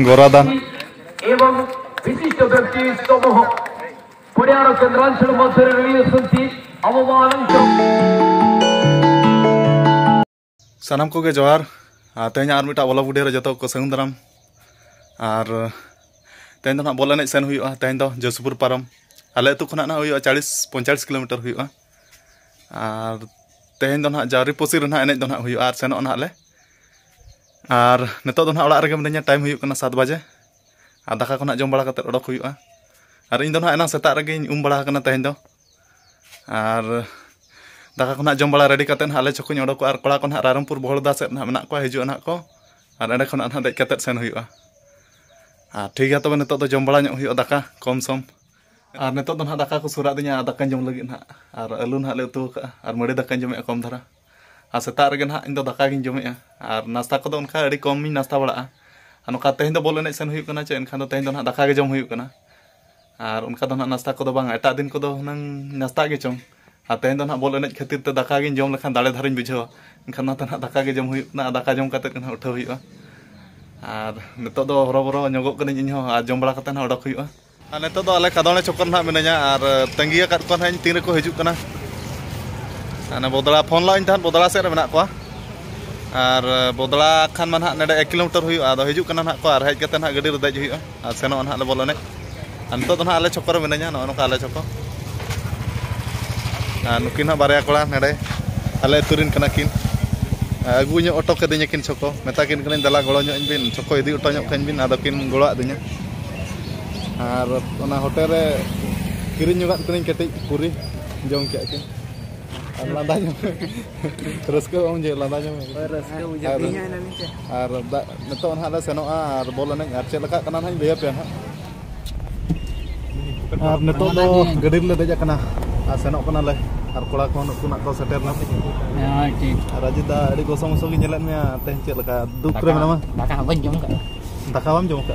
गोरादा एवं विशिष्ट व्यक्ति समूह पुण्यार केंद्रांचल मध्य संति अवमान सानाम को जोहार तेज और मिटा बोला बुढ़ी जो को संग दाराम और तेज ना बॉल एने सेन हुआ तेज जसपुर पारम आले अतु खना 40-45 किलोमीटर हुआ और तेज ना जारी पोसी ना एने ना हुआ और सेनों ना और नितो ना ओड़ा रगे मिनाया टाइम हुआ 7 बजे और दाका को जम बड़ा उड़क हुआ और इन एना सेता रगे उम बड़ा तेज और दाका को जम बड़ा रेडी करते आले चोको उड़क और कड़ा को रायरमपुर बहड़दा से मेना को हजू ना को और एंडे खन देज करते सेन हुआ और ठीक है तब नितो जम बड़ा हुआ दाका कम सम और नितो ना दाका को सुरा दिया दाका जम लगे ना और आलू ना ले उतु और मड़ी दाका जमे कम धारा और सेता रगे ना इन दाका जमे और नास्ता को उनका अड़ी कम नास्ता बड़ा और तेज बॉल एने सेन हुआ चे एनखान तेज ना दाका जम हुआ और उनका नास्ता को एटा दिन को नास्ता के चों और तेज ना बॉल एने खातिर ते दाका जम लेखान दाड़े धारिन बुझावा एनखान दाका जम हुआ दाका जम करते उठा हुआ और नितो हरबरो नगोग इन जम बड़ा उड़क हुआ और नितो आले कादने चक्कर ना मिनाया और तंगी को तीन को हजूना बदला फोन ला तहन बदला सेद में को और बदला खान मा ना 1 किलोमीटर हुआ हजूना ना को और हजते ना गाड़ी देज हुआ और सेनों ना ले बोलने और नितो ना आले चक्कर मिनाया नौका आले चक्कर और नुकिन बारे कड़ा नेड़े आले तुरिन किन अगू अटो कदिया किन चको मेता किन दला गड़ो बिन चको इदी अटो बिन किन गड़ो दिया और होटेल रे किरिन कटी पूरी जम के लादा रस्क जे लादा और नितो ना सेनो और बॉल एने और चलका लैया पे और नितो गाड़ी ले देजना और सेनो ले और कड़ा को नुकु सेटेरना और अजिदा अड़ी गोसो मोसो के नेल में तेज चलका दुख रे मेना दाका बाम जम का दाका बाम जम का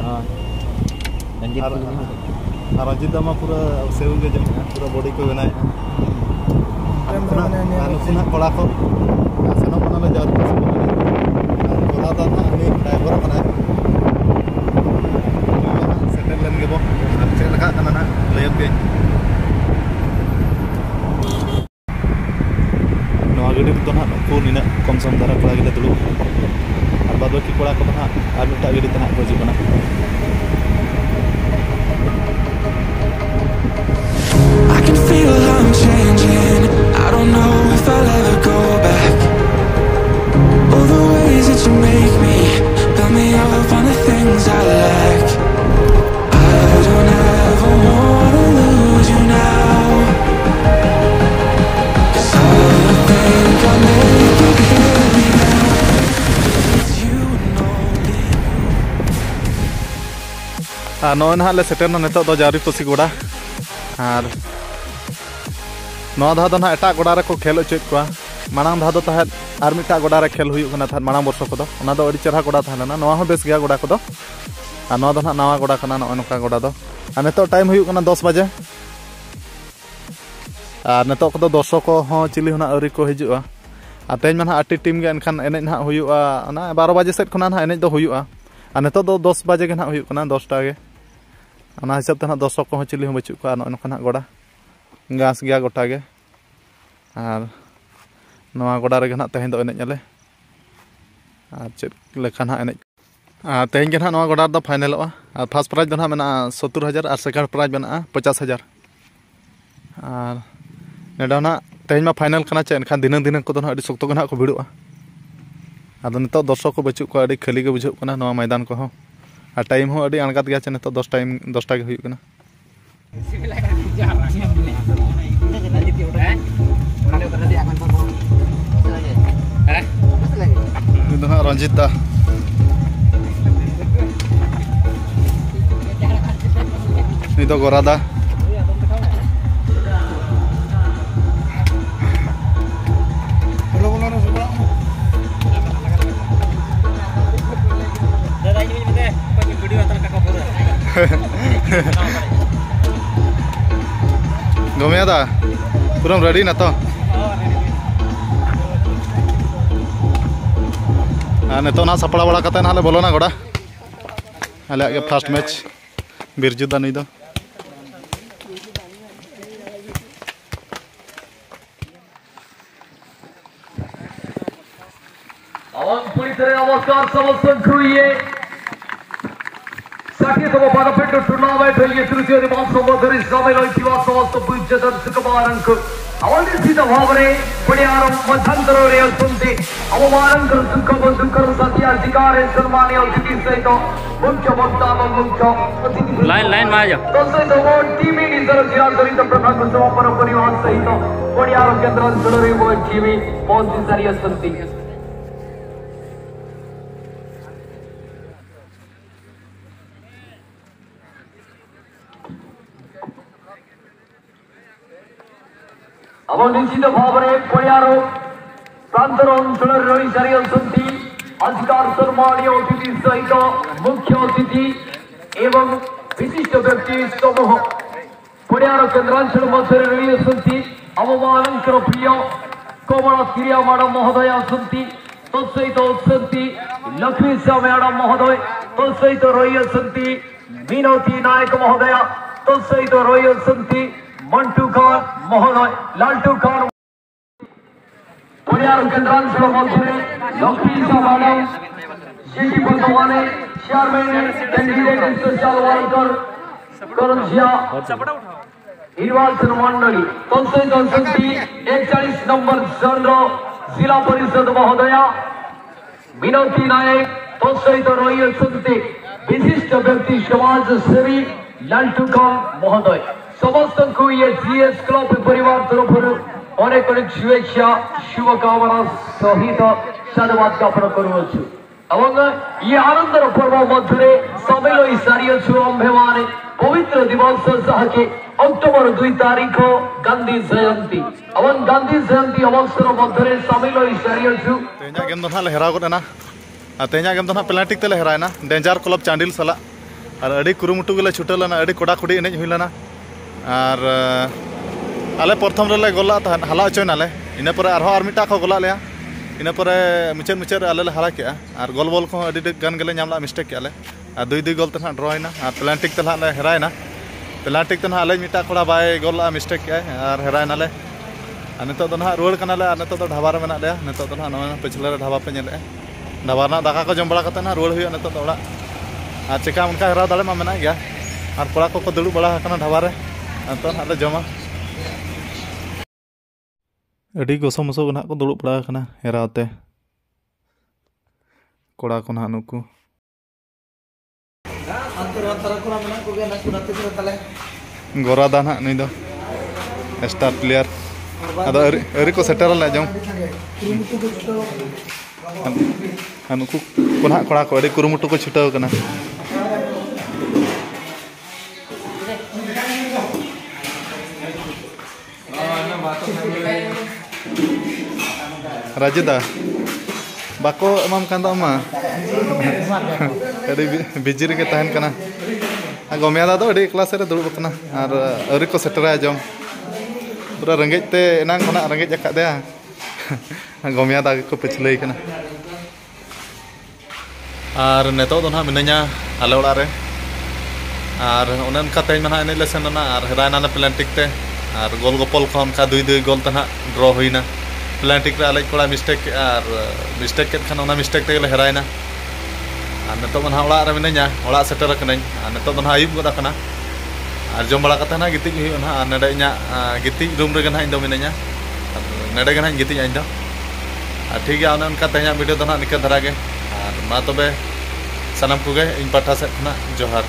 और अजिदा मा पूरा सेव के जम पूरा बॉडी को बनाए नुकु कड़ा को सेनो ले जा कड़ा दा ना उनी ड्राइवर कना सेटेल लेन गेबो चलका ना लैया पे गाड़ी तो ना नुकु नीना कम सम धारा कड़ा गे दुड़ू और बाद बाकी कड़ा को ना और मिटा गाड़ी को हजूना I can feel I'm changing. I don't know if I'll ever go back. All the ways that you make me build me up on the things I lack. I don't ever wanna lose you now. 'Cause I think I'll make it hear me now. It's you and only you. नौ ना ले shutter ना नितो जारी पोसी गोड़ा और नौ धा ना एटा गोड़ा रे को खेल होचेत को मांग धा तहत और मिटा गोड़ा रे खेल हुई था मांग वर्ष को अड़ी चेहरा गोड़ा थाना नवा बेस गया गोड़ा को और नौ ना नवा गोड़ा नौका गोड़ा और नितो टाइम हुई 10 बजे और नितो को दर्शक को चिली होना अरी को हजूआ और तेज में आटी टीम के एनखान एने ना हुआ 12 बजे सेट खुना एने हुआ और नितो 10 बजे के ना हुआ 10टा के हिसाब से दर्शक को चिली बचू को नौका गोड़ा घास गया गोटा के और नवा गोड़ा रे तेज एने और चेक लेखा एने तेज के ना गोड़ा फाइनल और फर्स्ट प्राइज में 70,000 और सेकेंड प्राइज में 50,000 और नेडा तेज में फाइनल करना चे एनखान दिनों दिनों को शक्त को को भिड़ों अदो नितो दर्शक को बचू को खाली के बुझे मैदान को और टाइम हो अड़ी अणगात गया नितो 10टा के हुई रंजित दा गोरादा गमे दा पूरा रेडी ना तो नितो ना सपड़ा बड़ा कते ना ले बोलोना गोड़ा आले के फर्स्ट मैच बिरजुदा नुई दो नमस्कार समस्त संख्ये साकेतम पदपेट टूर्नामेंट तृतीय दिवस मध्य सामिल समस्त पूज्य दर्शक मानक अवनिश्चित भाव में पड़ियार मध्यांतर अवमानकर दुख दुखर सत्याधिकार सम्मान्य अतिथि सहित मुख्य वक्ता मुख्य अतिथि लाइन सहित टीम जिला प्रधान समापन परिवार सहित पड़ियार केन्द्रांचल टीम पहुंची सारी निश्चित भाव में पड़ियार प्रांतर अंचल रही सारी अधिकार सम्मान्य अतिथि सहित मुख्य अतिथि एवं विशिष्ट व्यक्ति समूह पड़ियार केन्द्रांचल मध्य रही आम मान प्रिय कमला क्रिया मैडम महोदय आसती तत्सहित लक्ष्मी शाह मैडम महोदय तत्सहित रही मीनवती नायक महोदय तत्सहित रही मंटू खान महोदय लालटू खान पड़ियार केन्द्रांचल मध्य लक्ष्मी शाह मैडम सीटी बर्तमाने chairman candidate social worker Karanjia निर्वाचन मंडली तत्सहित 41 नंबर चंद्र जिला परिषद महोदया मीनवती नायक तत्सहित रही विशिष्ट व्यक्ति समाज सेवी लालटू खान महोदय समस्त को ये जीएस क्लब परिवार तरफ अनेक अनेक शुभेच्छा शुभकामना सहित साधुवाद ज्ञापन करुछु ये आनंदर पर्व मध्य सामिल हो सारी आंभे पवित्र दिवस सहके अक्टोबर 2 तारीख गांधी जयंती गांधी जयंती अवसर मध्य सामिल हो सारी तेजा गेम दो ना हेरा गोना तेजा गेम दो ना पेनाल्टी तेले हेरायना डेंजर क्लब चांडिल सला और अड़ी कुरुमुटु गेले छुटलना अड़ी कोड़ा खुडी एनेज हुइलना और आले प्रथम रेले गोला हाला अचोनाले इना परे आर मिटा को गोला लेया इना परे मुचेद मुचेद आले हाला के और गोल बॉल को अड़ी गन गेले नामला मिस्टेक के आले और दुई गोल ते ड्रॉ हैना और पेनाल्टी ते ले हेरायना पेनाल्टी ते आले मिटा कोड़ा बाय गोला मिस्टेक के और हेरायनाले और नितो दो ना रुआड़ कनाले और नितो दो ढाबा रे मेना लेया नितो दो ना पिछले रे ढाबा पे नेले ढाबा ना दाका को जम बड़ा कते ना रुआड़ हुई नितो दो ओड़ा और चिका उनका हेरा दाले मा मेना गया और कोड़ा को दुड़ू बड़ा कना ढाबा रे तो ना जमा अड़ी गोसो मसो ना को दुड़ू बड़ा कना हेराते कोड़ा को ना नुकु गोरादा ना नुई दो स्टार प्लेयर अदो अरी को सेटर ले जम नुकु कोना कोड़ा को अड़ी कुरुमुटु को छुटाव कना राजदा बाको एमाम कांदा मा अड़ी बिजी रे तहन कना गमियादा दो अड़ी क्लास रे दुड़ब कना और अरी को सेटरा जम पूरा रंगेज ते एनांग खना रंगेज अका दे गमियादा को पिछले कना और नेतो दो ना मिनया आले ओड़ा रे और उनन का तेज मना एने लेसन ना और हेरायना ना पेनाल्टी ते और गोल गोपल खन का दुई गोल तना ड्रॉ हुईना पेनाल्टी रे आले कोड़ा मिस्टेक और मिस्टेक के खान मिस्टेक ते हेरायना और नितो ना ओड़ा रे मिनया ओड़ा सेटर कनाई और नितो ना आयुब गोदा कना और जम बड़ा कते ना गिति हुई ना नेडे इना गिति रूम रे ना इन दो मिनया नेडे गना गिति इन दो ठीक है उनका तेजा वीडियो दो ना निका धरा गे और मा तबे सनम को गे इन पाठा से ना जोहार।